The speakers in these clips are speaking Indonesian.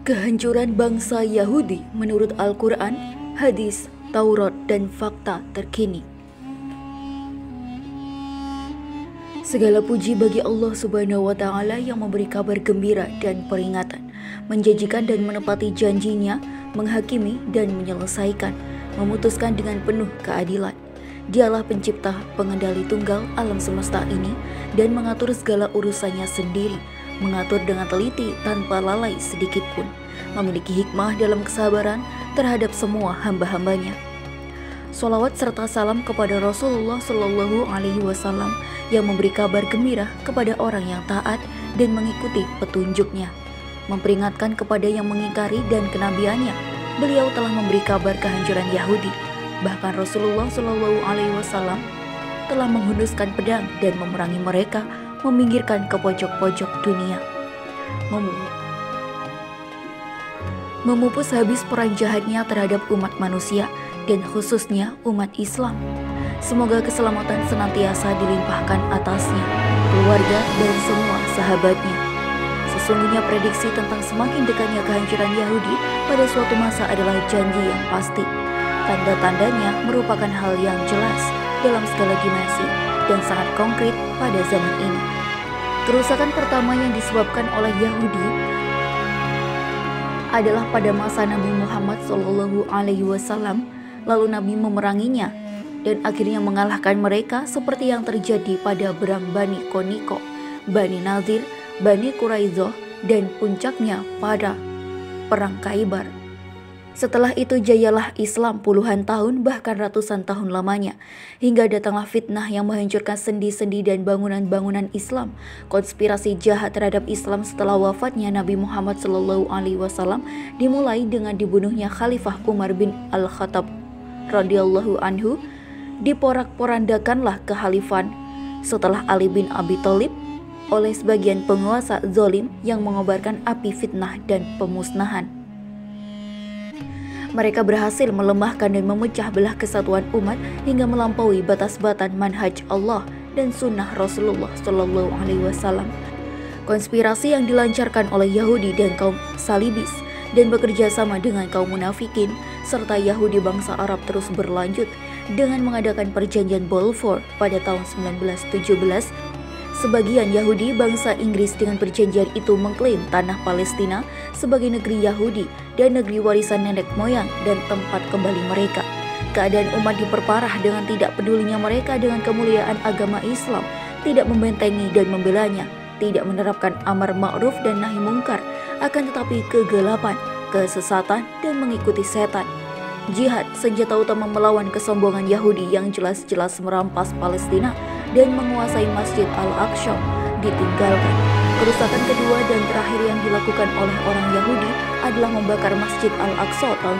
Kehancuran bangsa Yahudi menurut Al-Quran, hadis, Taurat, dan fakta terkini. Segala puji bagi Allah Subhanahu wa Ta'ala yang memberi kabar gembira dan peringatan, menjanjikan dan menepati janjinya, menghakimi dan menyelesaikan, memutuskan dengan penuh keadilan. Dialah pencipta, pengendali tunggal alam semesta ini dan mengatur segala urusannya sendiri, mengatur dengan teliti tanpa lalai sedikit pun, memiliki hikmah dalam kesabaran terhadap semua hamba-hambanya. Sholawat serta salam kepada Rasulullah Shallallahu Alaihi Wasallam yang memberi kabar gembira kepada orang yang taat dan mengikuti petunjuknya, memperingatkan kepada yang mengingkari dan kenabiannya. Beliau telah memberi kabar kehancuran Yahudi. Bahkan Rasulullah Shallallahu Alaihi Wasallam telah menghunuskan pedang dan memerangi mereka, meminggirkan ke pojok-pojok dunia, memupus habis peran jahatnya terhadap umat manusia dan khususnya umat Islam. Semoga keselamatan senantiasa dilimpahkan atasnya, keluarga, dan semua sahabatnya. Sesungguhnya prediksi tentang semakin dekatnya kehancuran Yahudi pada suatu masa adalah janji yang pasti. Tanda-tandanya merupakan hal yang jelas dalam segala dimensi dan sangat konkret pada zaman ini. Kerusakan pertama yang disebabkan oleh Yahudi adalah pada masa Nabi Muhammad Shallallahu Alaihi Wasallam. Lalu Nabi memeranginya dan akhirnya mengalahkan mereka seperti yang terjadi pada perang Bani Koniko, Bani Nazir, Bani Quraizoh, dan puncaknya pada perang Khaybar. Setelah itu jayalah Islam puluhan tahun bahkan ratusan tahun lamanya, hingga datanglah fitnah yang menghancurkan sendi-sendi dan bangunan-bangunan Islam. Konspirasi jahat terhadap Islam setelah wafatnya Nabi Muhammad SAW dimulai dengan dibunuhnya Khalifah Umar bin Al-Khattab radhiyallahu anhu. Diporak-porandakanlah kehalifan setelah Ali bin Abi Thalib oleh sebagian penguasa zalim yang mengobarkan api fitnah dan pemusnahan. Mereka berhasil melemahkan dan memecah belah kesatuan umat hingga melampaui batas-batas manhaj Allah dan sunnah Rasulullah Shallallahu Alaihi Wasallam. Konspirasi yang dilancarkan oleh Yahudi dan kaum Salibis dan bekerja sama dengan kaum munafikin serta Yahudi bangsa Arab terus berlanjut dengan mengadakan perjanjian Balfour pada tahun 1917. Sebagian Yahudi bangsa Inggris dengan perjanjian itu mengklaim tanah Palestina sebagai negeri Yahudi dan negeri warisan nenek moyang dan tempat kembali mereka. Keadaan umat diperparah dengan tidak pedulinya mereka dengan kemuliaan agama Islam, tidak membentengi dan membelanya, tidak menerapkan amar ma'ruf dan nahi mungkar, akan tetapi kegelapan, kesesatan, dan mengikuti setan. Jihad, senjata utama melawan kesombongan Yahudi yang jelas-jelas merampas Palestina dan menguasai Masjid Al-Aqsa, ditinggalkan. Kerusakan kedua dan terakhir yang dilakukan oleh orang Yahudi adalah membakar Masjid Al-Aqsa tahun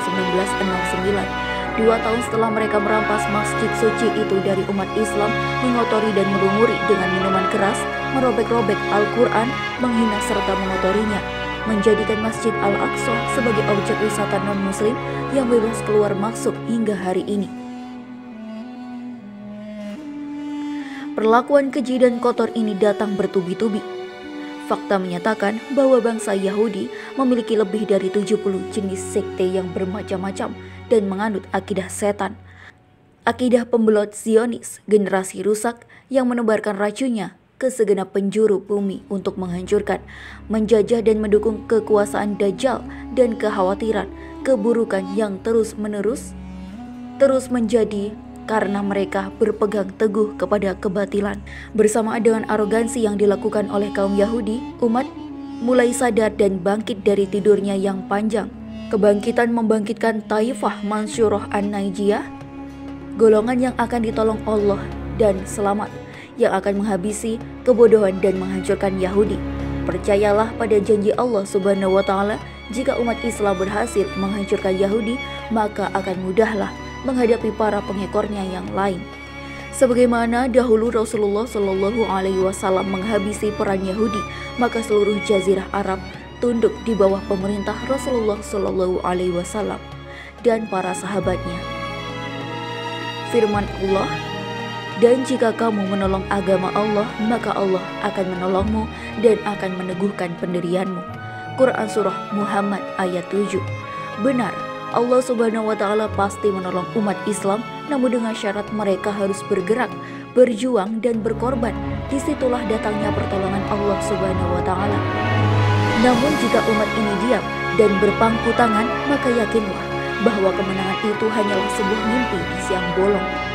1969. 2 tahun setelah mereka merampas masjid suci itu dari umat Islam, mengotori dan melumuri dengan minuman keras, merobek-robek Al-Quran, menghina serta mengotorinya, menjadikan Masjid Al-Aqsa sebagai objek wisata non-muslim yang bebas keluar masuk hingga hari ini. Perlakuan keji dan kotor ini datang bertubi-tubi. Fakta menyatakan bahwa bangsa Yahudi memiliki lebih dari 70 jenis sekte yang bermacam-macam dan menganut akidah setan. Akidah pembelot Zionis, generasi rusak yang menebarkan racunnya ke segenap penjuru bumi untuk menghancurkan, menjajah dan mendukung kekuasaan Dajjal dan kekhawatiran keburukan yang terus menjadi karena mereka berpegang teguh kepada kebatilan. Bersamaan dengan arogansi yang dilakukan oleh kaum Yahudi, umat mulai sadar dan bangkit dari tidurnya yang panjang. Kebangkitan membangkitkan Taifah Mansyurah An-Naijiyah, golongan yang akan ditolong Allah dan selamat, yang akan menghabisi kebodohan dan menghancurkan Yahudi. Percayalah pada janji Allah Subhanahu wa Ta'ala, jika umat Islam berhasil menghancurkan Yahudi, maka akan mudahlah menghadapi para pengekornya yang lain. Sebagaimana dahulu Rasulullah Shallallahu Alaihi Wasallam menghabisi peran Yahudi, maka seluruh jazirah Arab tunduk di bawah pemerintah Rasulullah Shallallahu Alaihi Wasallam dan para sahabatnya. Firman Allah, dan jika kamu menolong agama Allah, maka Allah akan menolongmu dan akan meneguhkan pendirianmu. Quran Surah Muhammad ayat 7. Benar, Allah Subhanahu wa Ta'ala pasti menolong umat Islam, namun dengan syarat mereka harus bergerak, berjuang, dan berkorban. Disitulah datangnya pertolongan Allah Subhanahu wa Ta'ala. Namun jika umat ini diam dan berpangku tangan, maka yakinlah bahwa kemenangan itu hanyalah sebuah mimpi di siang bolong.